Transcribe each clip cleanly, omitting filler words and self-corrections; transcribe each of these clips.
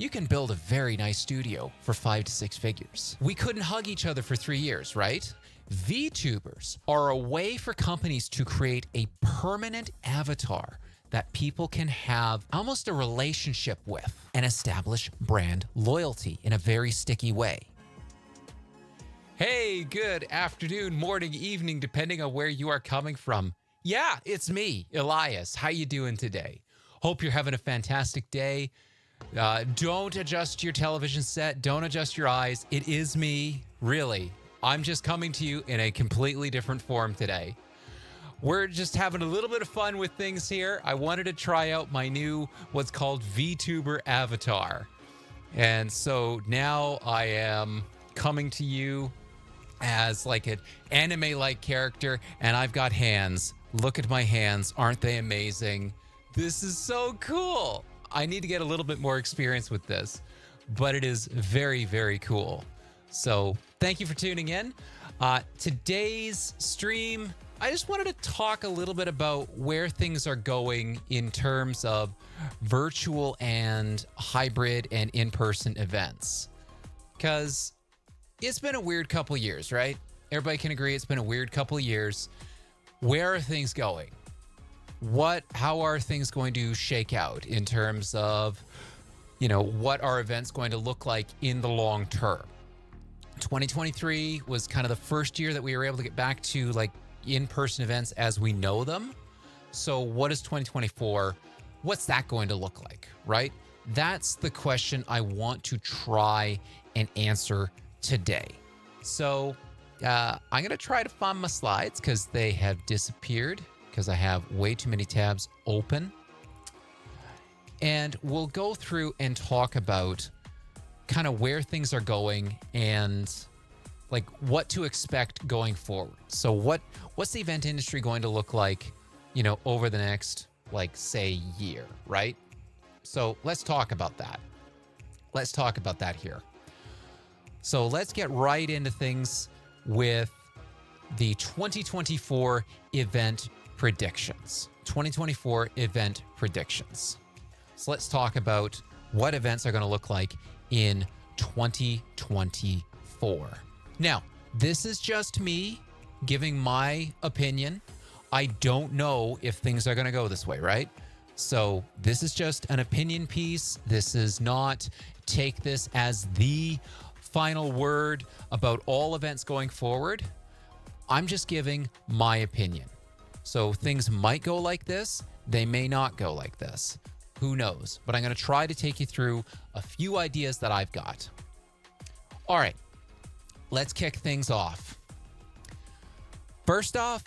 you can build a very nice studio for 5 to 6 figures. We couldn't hug each other for 3 years, right? VTubers are a way for companies to create a permanent avatar that people can have almost a relationship with and establish brand loyalty in a very sticky way. Hey, good afternoon, morning, evening, depending on where you are coming from. Yeah, it's me, Elias. How you doing today? Hope you're having a fantastic day. Don't adjust your television set. Don't adjust your eyes. It is me, really. I'm just coming to you in a completely different form today. We're just having a little bit of fun with things here. I wanted to try out my new, what's called VTuber avatar. And so now I am coming to you as like an anime-like character, and I've got hands. Look at my hands. Aren't they amazing? This is so cool. I need to get a little bit more experience with this, but it is very, very cool. So thank you for tuning in. Today's stream, I just wanted to talk a little bit about where things are going in terms of virtual and hybrid and in-person events. Because it's been a weird couple years, right? Everybody can agree it's been a weird couple years. Where are things going? How are things going to shake out in terms of, what are events going to look like in the long term? 2023 was kind of the first year that we were able to get back to like in-person events as we know them. So what is 2024? What's that going to look like, right? That's the question I want to try and answer today. So I'm going to try to find my slides because they have disappeared because I have way too many tabs open. And we'll go through and talk about kind of where things are going and like what to expect going forward. So what's the event industry going to look like, over the next, like, say, year, right? So let's talk about that. Let's talk about that here. So let's get right into things with the 2024 event predictions. 2024 event predictions. So let's talk about what events are going to look like in 2024. Now, this is just me giving my opinion. I don't know if things are going to go this way, right? So this is just an opinion piece. This is not take this as the final word about all events going forward. I'm just giving my opinion. So things might go like this. They may not go like this. Who knows? But I'm going to try to take you through a few ideas that I've got. All right, let's kick things off. First off,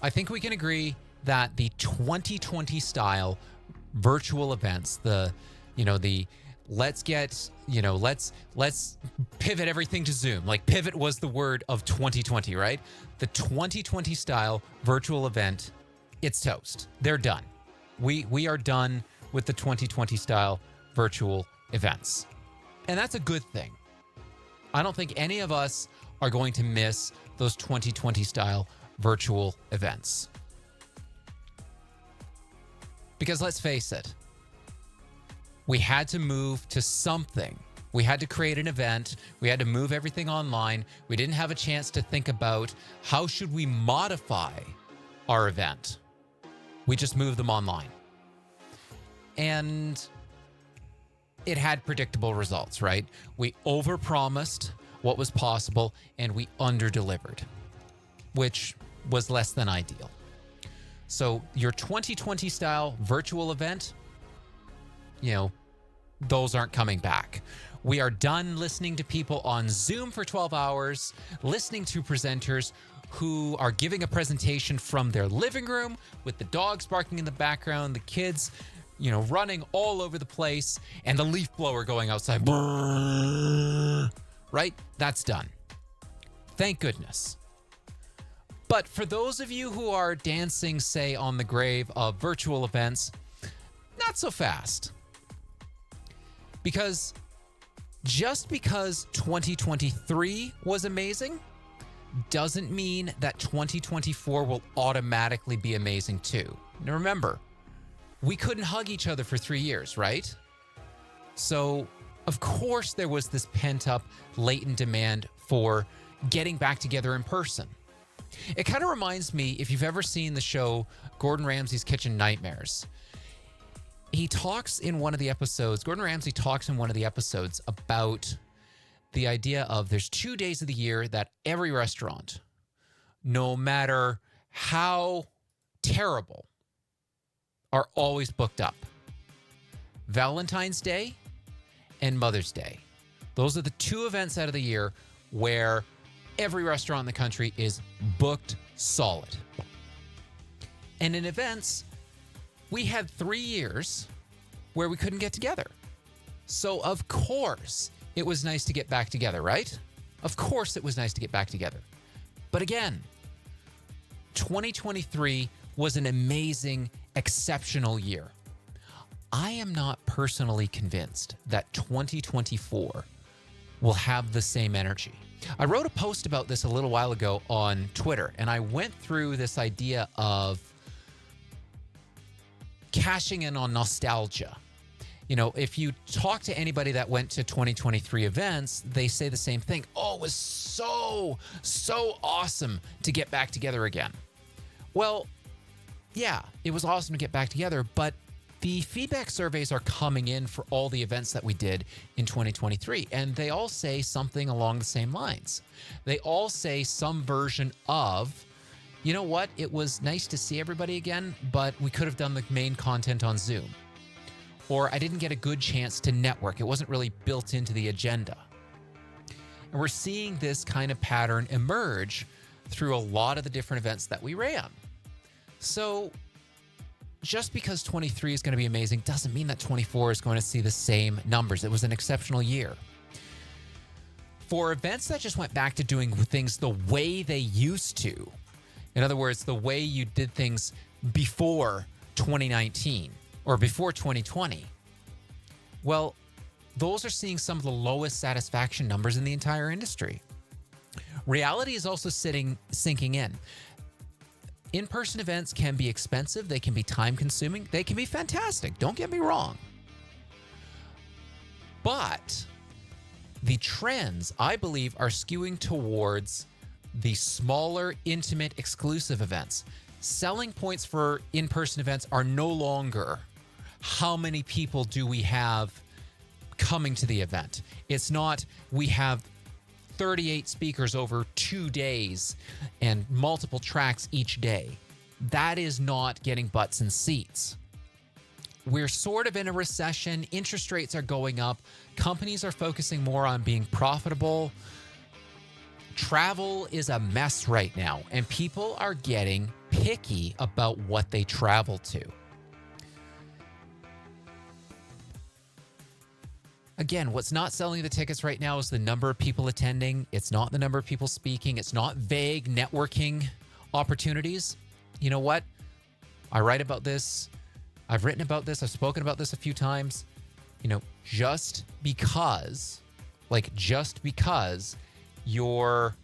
I think we can agree that the 2020 style virtual events, let's pivot everything to Zoom. Like pivot was the word of 2020, right? The 2020 style virtual event, it's toast. They're done. We are done with the 2020 style virtual events. And that's a good thing. I don't think any of us are going to miss those 2020 style virtual events. Because let's face it, we had to move to something. We had to create an event. We had to move everything online. We didn't have a chance to think about how should we modify our event. We just moved them online. And it had predictable results, right? We overpromised what was possible and we underdelivered, which was less than ideal. So your 2020 style virtual event, those aren't coming back. We are done listening to people on Zoom for 12 hours, listening to presenters who are giving a presentation from their living room with the dogs barking in the background, the kids, running all over the place, and the leaf blower going outside. Right? That's done. Thank goodness. But for those of you who are dancing, say, on the grave of virtual events, not so fast. Because just because 2023 was amazing doesn't mean that 2024 will automatically be amazing too. Now remember, we couldn't hug each other for 3 years, right? So, of course, there was this pent-up, latent demand for getting back together in person. It kind of reminds me, if you've ever seen the show Gordon Ramsay's Kitchen Nightmares, Gordon Ramsay talks in one of the episodes about the idea of there's 2 days of the year that every restaurant, no matter how terrible, are always booked up. Valentine's Day and Mother's Day. Those are the 2 events out of the year where every restaurant in the country is booked solid. And in events, we had 3 years where we couldn't get together. So of course it was nice to get back together, right? Of course it was nice to get back together. But again, 2023 was an amazing, exceptional year. I am not personally convinced that 2024 will have the same energy. I wrote a post about this a little while ago on Twitter, and I went through this idea of cashing in on nostalgia. You know, if you talk to anybody that went to 2023 events, they say the same thing. Oh, it was so awesome to get back together again. Well, yeah, it was awesome to get back together, but the feedback surveys are coming in for all the events that we did in 2023, and they all say something along the same lines. They all say some version of, you know what, it was nice to see everybody again, but we could have done the main content on Zoom. Or I didn't get a good chance to network. It wasn't really built into the agenda. And we're seeing this kind of pattern emerge through a lot of the different events that we ran. So just because 23 is going to be amazing doesn't mean that 24 is going to see the same numbers. It was an exceptional year. For events that just went back to doing things the way they used to, in other words, the way you did things before 2019 or before 2020, well, those are seeing some of the lowest satisfaction numbers in the entire industry. Reality is also sinking in. In-person events can be expensive. They can be time-consuming. They can be fantastic. Don't get me wrong. But the trends, I believe, are skewing towards the smaller, intimate, exclusive events. Selling points for in-person events are no longer how many people do we have coming to the event. It's not we have 38 speakers over 2 days and multiple tracks each day. That is not getting butts in seats. We're sort of in a recession. Interest rates are going up. Companies are focusing more on being profitable. Travel is a mess right now, and people are getting picky about what they travel to. Again, what's not selling the tickets right now is the number of people attending. It's not the number of people speaking. It's not vague networking opportunities. You know what? I write about this. I've written about this. I've spoken about this a few times. You know, just because you're,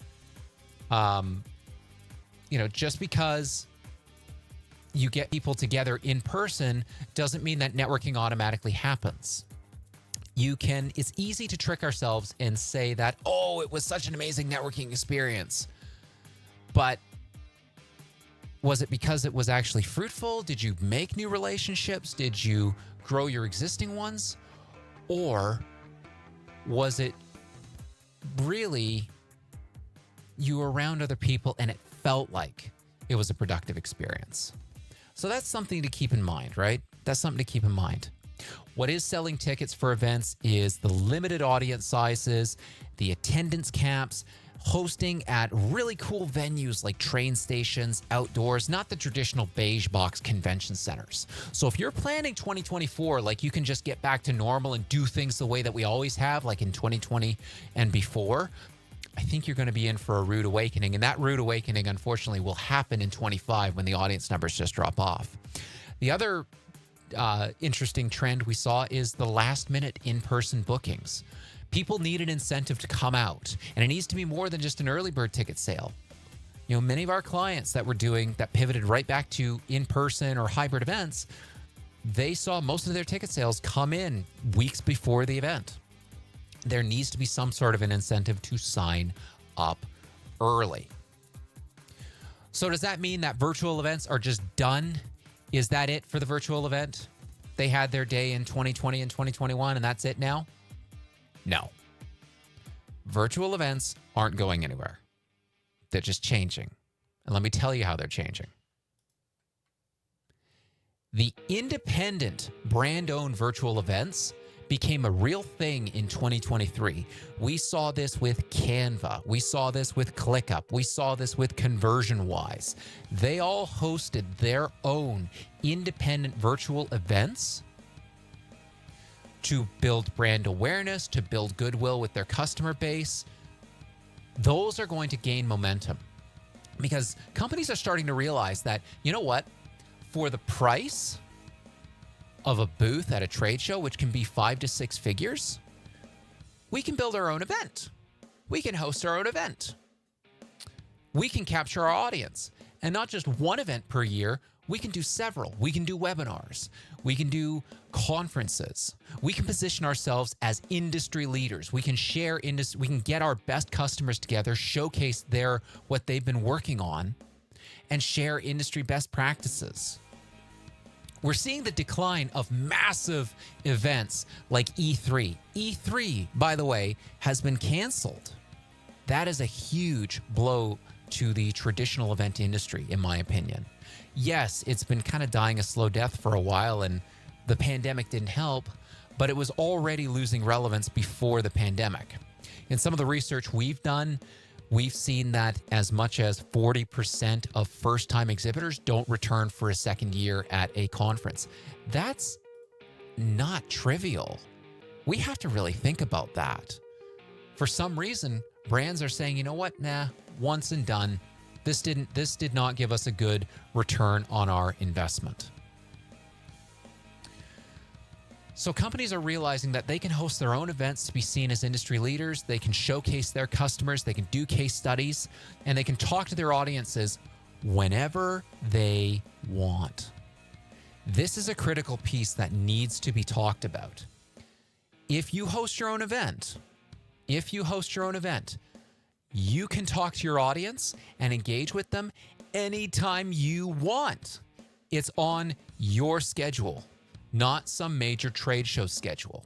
just because you get people together in person doesn't mean that networking automatically happens. It's easy to trick ourselves and say that, oh, it was such an amazing networking experience. But was it because it was actually fruitful? Did you make new relationships? Did you grow your existing ones? Or was it really you were around other people and it felt like it was a productive experience? So that's something to keep in mind, right? That's something to keep in mind. What is selling tickets for events is the limited audience sizes, the attendance caps, hosting at really cool venues like train stations, outdoors, not the traditional beige box convention centers. So if you're planning 2024, like you can just get back to normal and do things the way that we always have, like in 2020 and before, I think you're going to be in for a rude awakening. And that rude awakening, unfortunately, will happen in 25 when the audience numbers just drop off. The other interesting trend we saw is the last minute in-person bookings. People need an incentive to come out, and it needs to be more than just an early bird ticket sale. You know, many of our clients that we're doing that pivoted right back to in-person or hybrid events, they saw most of their ticket sales come in weeks before the event. There needs to be some sort of an incentive to sign up early. So does that mean that virtual events are just done? Is that it for the virtual event? They had their day in 2020 and 2021 and that's it now? No. Virtual events aren't going anywhere. They're just changing. And let me tell you how they're changing. The independent brand-owned virtual events became a real thing in 2023. We saw this with Canva. We saw this with ClickUp. We saw this with ConvertWise. They all hosted their own independent virtual events to build brand awareness, to build goodwill with their customer base. Those are going to gain momentum because companies are starting to realize that, you know what? For the price of a booth at a trade show, which can be 5 to 6 figures, we can build our own event. We can host our own event. We can capture our audience. And not just one event per year, we can do several. We can do webinars. We can do conferences. We can position ourselves as industry leaders. We can share we can get our best customers together, showcase what they've been working on, and share industry best practices. We're seeing the decline of massive events like E3. E3, by the way, has been canceled. That is a huge blow to the traditional event industry, in my opinion. Yes, it's been kind of dying a slow death for a while, and the pandemic didn't help, but it was already losing relevance before the pandemic. In some of the research we've done, we've seen that as much as 40% of first-time exhibitors don't return for a second year at a conference. That's not trivial. We have to really think about that. For some reason, brands are saying, you know what? Nah, once and done. This did not give us a good return on our investment. So companies are realizing that they can host their own events to be seen as industry leaders. They can showcase their customers. They can do case studies, and they can talk to their audiences whenever they want. This is a critical piece that needs to be talked about. If you host your own event, you can talk to your audience and engage with them anytime you want. It's on your schedule, not some major trade show schedule.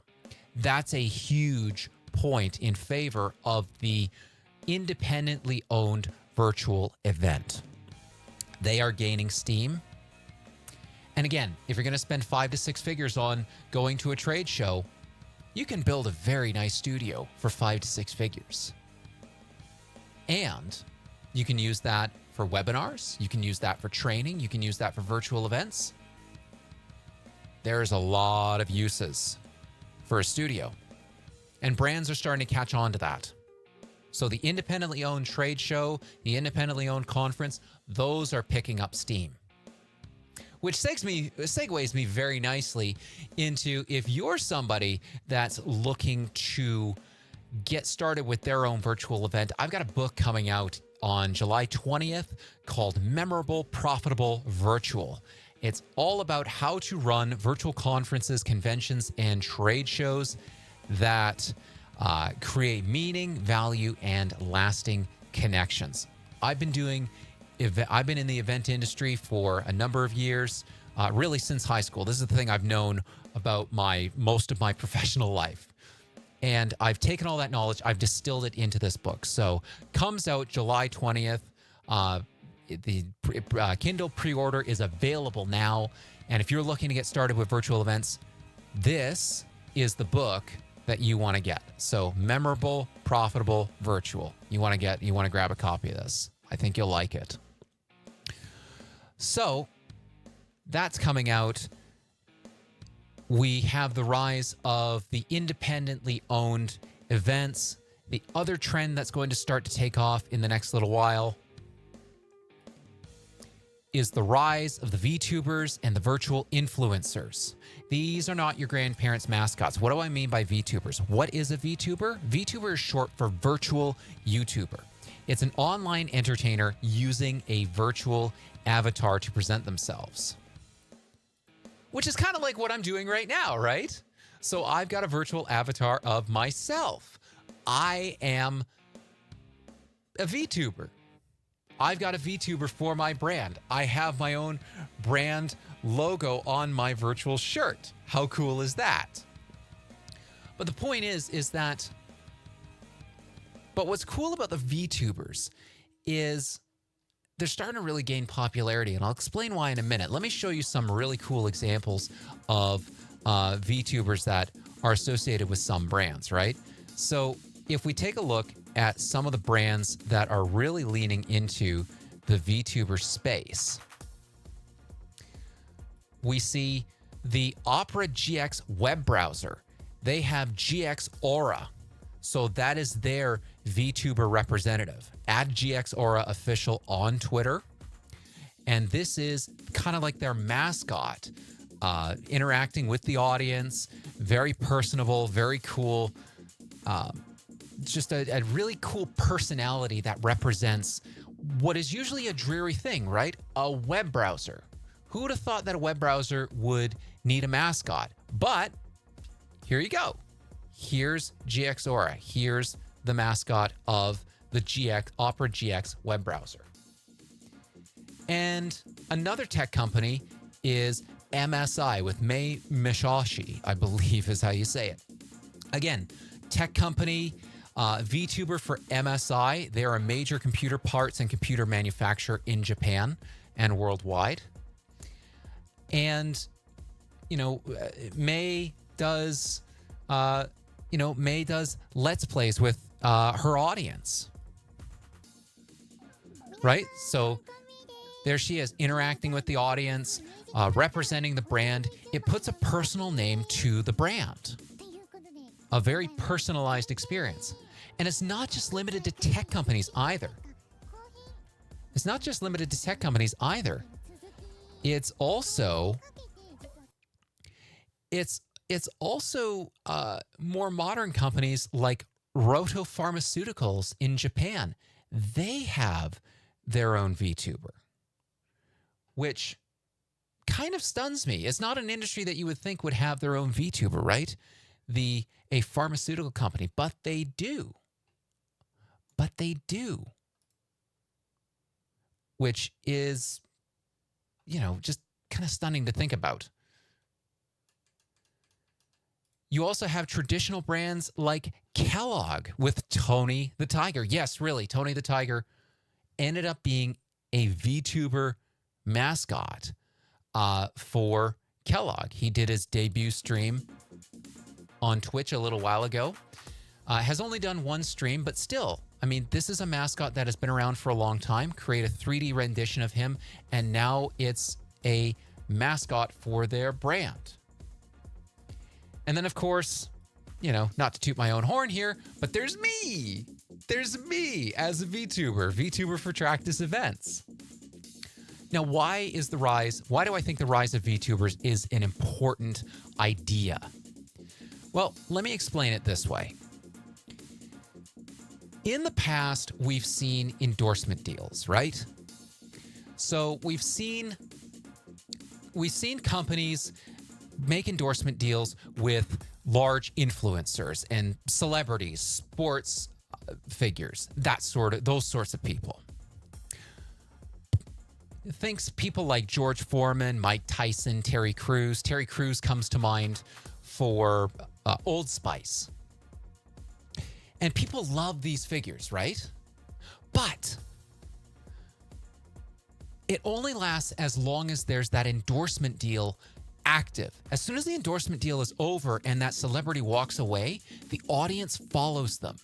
That's a huge point in favor of the independently owned virtual event. They are gaining steam. And again, if you're going to spend 5 to 6 figures on going to a trade show, you can build a very nice studio for 5 to 6 figures. And you can use that for webinars. You can use that for training. You can use that for virtual events. There's a lot of uses for a studio. And brands are starting to catch on to that. So the independently owned trade show, the independently owned conference, those are picking up steam. Which segues me very nicely into if you're somebody that's looking to get started with their own virtual event, I've got a book coming out on July 20th called Memorable, Profitable, Virtual. It's all about how to run virtual conferences, conventions, and trade shows that create meaning, value, and lasting connections. I've been in the event industry for a number of years, really since high school. This is the thing I've known about most of my professional life. And I've taken all that knowledge, I've distilled it into this book. So comes out July 20th. The Kindle pre-order is available now. And if you're looking to get started with virtual events, this is the book that you want to get. So Memorable, Profitable, Virtual. You want to grab a copy of this. I think you'll like it. So that's coming out. We have the rise of the independently owned events. The other trend that's going to start to take off in the next little while is the rise of the VTubers and the virtual influencers. These are not your grandparents' mascots. What do I mean by VTubers? What is a VTuber? VTuber is short for virtual YouTuber. It's an online entertainer using a virtual avatar to present themselves. which is kind of like what I'm doing right now, right? So I've got a virtual avatar of myself. I am a VTuber. I've got a VTuber for my brand. I have my own brand logo on my virtual shirt. How cool is that? But the point is that, but what's cool about the VTubers is they're starting to really gain popularity, and I'll explain why in a minute. Let me show you some really cool examples of VTubers that are associated with some brands, right? So if we take a look at some of the brands that are really leaning into the VTuber space, we see the Opera GX web browser. They have GX Aura. So that is their VTuber representative. At GX Aura Official on Twitter. And this is kind of like their mascot, interacting with the audience. Very personable, very cool. Just a really cool personality that represents what is usually a dreary thing, right? A web browser. Who would have thought that a web browser would need a mascot? But here you go. Here's GX Aura. Here's the mascot of the GX Opera GX web browser. And another tech company is MSI with Mei Mishashi, I believe is how you say it. Again, tech company, VTuber for MSI. They're a major computer parts and computer manufacturer in Japan and worldwide. And, you know, Mei does Let's Plays with her audience. Right? So there she is, interacting with the audience, representing the brand. It puts a personal name to the brand. A very personalized experience. And it's not just limited to tech companies either. It's also more modern companies like Roto Pharmaceuticals in Japan. They have their own VTuber, which kind of stuns me. It's not an industry that you would think would have their own VTuber, right? A pharmaceutical company, but they do. Which is, just kind of stunning to think about. You also have traditional brands like Kellogg with Tony the Tiger. Yes, really, Tony the Tiger ended up being a VTuber mascot for Kellogg. He did his debut stream on Twitch a little while ago. Has only done one stream, but still, I mean, this is a mascot that has been around for a long time. Create a 3D rendition of him, and now it's a mascot for their brand. And then, of course, not to toot my own horn here, but there's me. There's me as a VTuber for Tractus events. Now, why do I think the rise of VTubers is an important idea? Well, let me explain it this way. In the past, we've seen endorsement deals, right? So we've seen companies make endorsement deals with large influencers and celebrities, sports figures, those sorts of people. Thinks people like George Foreman, Mike Tyson, Terry Crews. Terry Crews comes to mind for Old Spice. And people love these figures, right? But it only lasts as long as there's that endorsement deal active. As soon as the endorsement deal is over and that celebrity walks away, the audience follows them.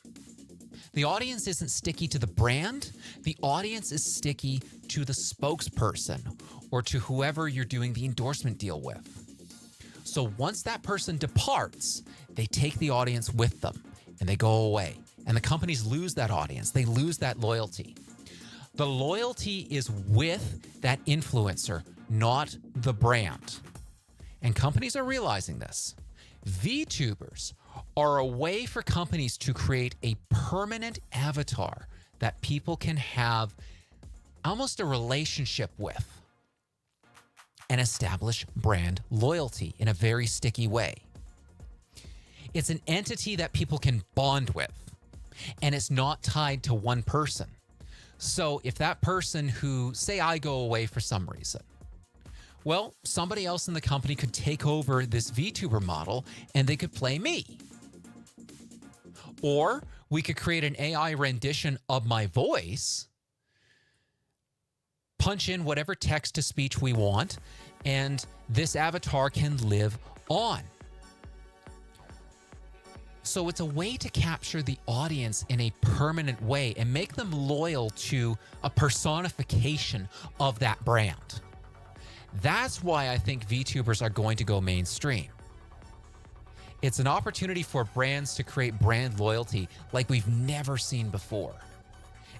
The audience isn't sticky to the brand. The audience is sticky to the spokesperson or to whoever you're doing the endorsement deal with. So once that person departs, they take the audience with them and they go away. And the companies lose that audience. They lose that loyalty. The loyalty is with that influencer, not the brand. And companies are realizing this. VTubers are a way for companies to create a permanent avatar that people can have almost a relationship with. and establish brand loyalty in a very sticky way. It's an entity that people can bond with, and it's not tied to one person. So if that person who, say I go away for some reason, well, somebody else in the company could take over this VTuber model and they could play me. Or we could create an AI rendition of my voice, punch in whatever text to speech we want, and this avatar can live on. So it's a way to capture the audience in a permanent way and make them loyal to a personification of that brand. That's why I think VTubers are going to go mainstream. It's an opportunity for brands to create brand loyalty like we've never seen before.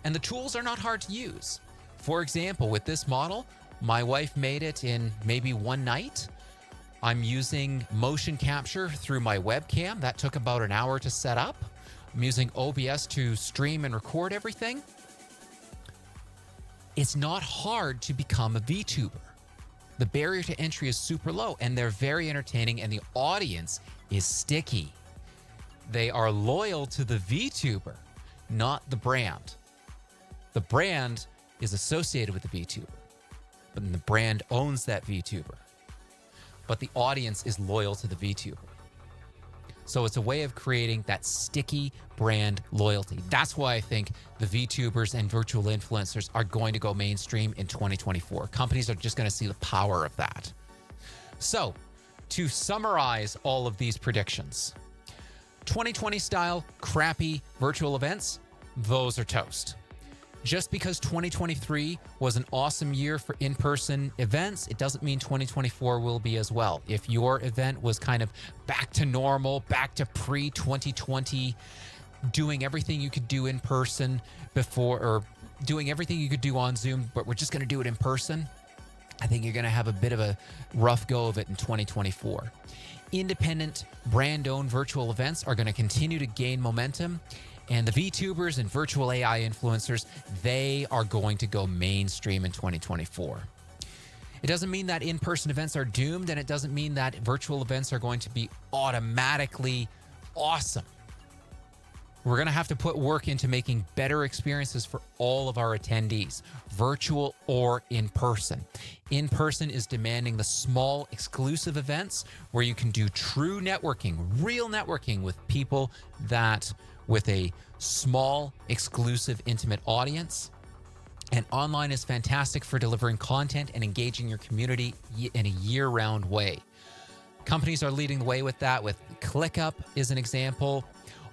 And the tools are not hard to use. For example, with this model, my wife made it in maybe one night. I'm using motion capture through my webcam. That took about an hour to set up. I'm using OBS to stream and record everything. It's not hard to become a VTuber. The barrier to entry is super low, and they're very entertaining, and the audience is sticky. They are loyal to the VTuber, not the brand. The brand is associated with the VTuber, but the brand owns that VTuber. But the audience is loyal to the VTuber. So it's a way of creating that sticky brand loyalty. That's why I think the VTubers and virtual influencers are going to go mainstream in 2024. Companies are just going to see the power of that. So to summarize all of these predictions, 2020 style crappy virtual events, those are toast. Just because 2023 was an awesome year for in-person events, it doesn't mean 2024 will be as well. If your event was kind of back to normal, back to pre-2020, doing everything you could do in person before, or doing everything you could do on Zoom, but we're just going to do it in person, I think you're going to have a bit of a rough go of it in 2024. Independent, brand-owned virtual events are going to continue to gain momentum. And the VTubers and virtual AI influencers, they are going to go mainstream in 2024. It doesn't mean that in-person events are doomed, and it doesn't mean that virtual events are going to be automatically awesome. We're going to have to put work into making better experiences for all of our attendees, virtual or in person. In person is demanding the small, exclusive events where you can do true networking, real networking with people that with a small, exclusive, intimate audience. And online is fantastic for delivering content and engaging your community in a year-round way. Companies are leading the way with that, with ClickUp is an example.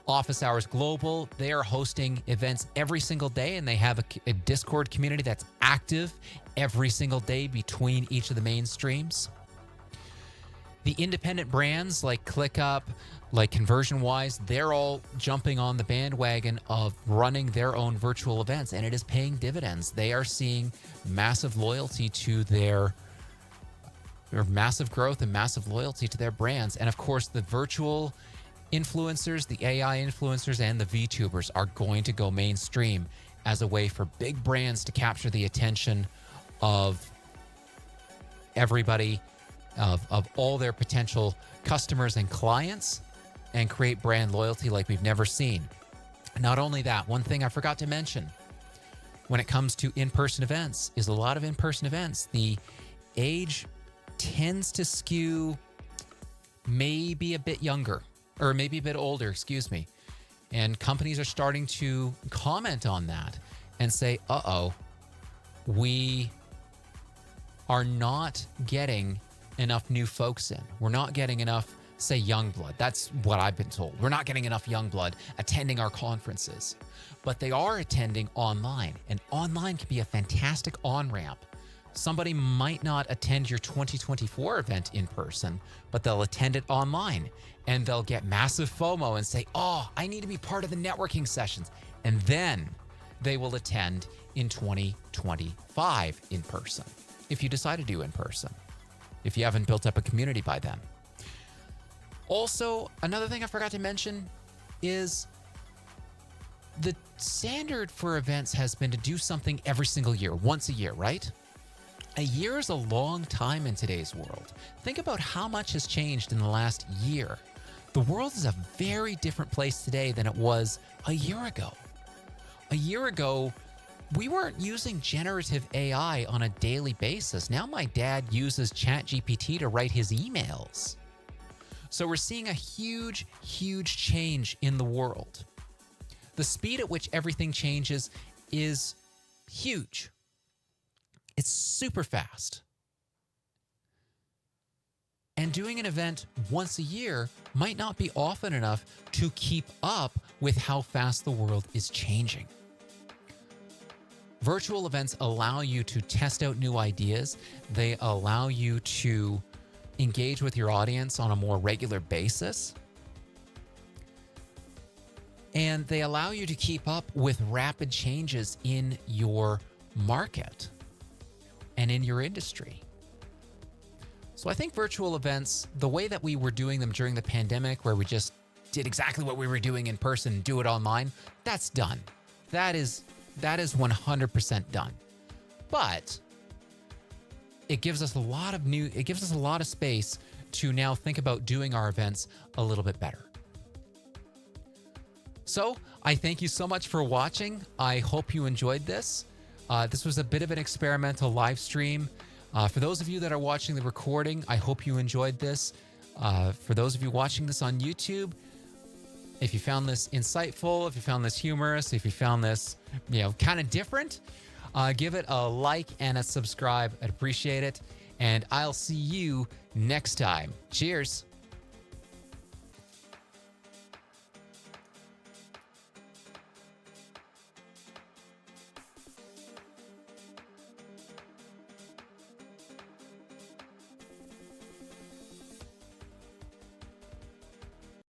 Office Hours Global, they are hosting events every single day, and they have a Discord community that's active every single day between each of the main streams. The independent brands like ClickUp, like ConvertWise, they're all jumping on the bandwagon of running their own virtual events, and it is paying dividends. They are seeing massive loyalty to their massive growth and massive loyalty to their brands. And of course, the virtual influencers, the AI influencers, and the VTubers are going to go mainstream as a way for big brands to capture the attention of everybody, of all their potential customers and clients, and create brand loyalty like we've never seen. Not only that, one thing I forgot to mention when it comes to in-person events is a lot of in-person events, the age tends to skew maybe a bit younger, or maybe a bit older, excuse me. And companies are starting to comment on that and say, uh-oh, we are not getting enough new folks in. We're not getting enough, say, young blood. That's what I've been told. We're not getting enough young blood attending our conferences, but they are attending online, and online can be a fantastic on-ramp. Somebody might not attend your 2024 event in person, but they'll attend it online, and they'll get massive FOMO and say, oh, I need to be part of the networking sessions. And then they will attend in 2025 in person, if you decide to do in person, if you haven't built up a community by then. Also, another thing I forgot to mention is the standard for events has been to do something every single year, once a year, right? A year is a long time in today's world. Think about how much has changed in the last year. The world is a very different place today than it was a year ago. A year ago, we weren't using generative AI on a daily basis. Now my dad uses ChatGPT to write his emails. So we're seeing a huge, huge change in the world. The speed at which everything changes is huge. It's super fast. And doing an event once a year might not be often enough to keep up with how fast the world is changing. Virtual events allow you to test out new ideas. They allow you to engage with your audience on a more regular basis. And they allow you to keep up with rapid changes in your market and in your industry. So I think virtual events, the way that we were doing them during the pandemic, where we just did exactly what we were doing in person, do it online, that's done. That is 100% done. But it gives us a lot of space to now think about doing our events a little bit better. So I thank you so much for watching. I hope you enjoyed this. This was a bit of an experimental live stream. For those of you that are watching the recording, I hope you enjoyed this. For those of you watching this on YouTube, if you found this insightful, if you found this humorous, if you found this, kind of different, give it a like and a subscribe. I'd appreciate it. And I'll see you next time. Cheers.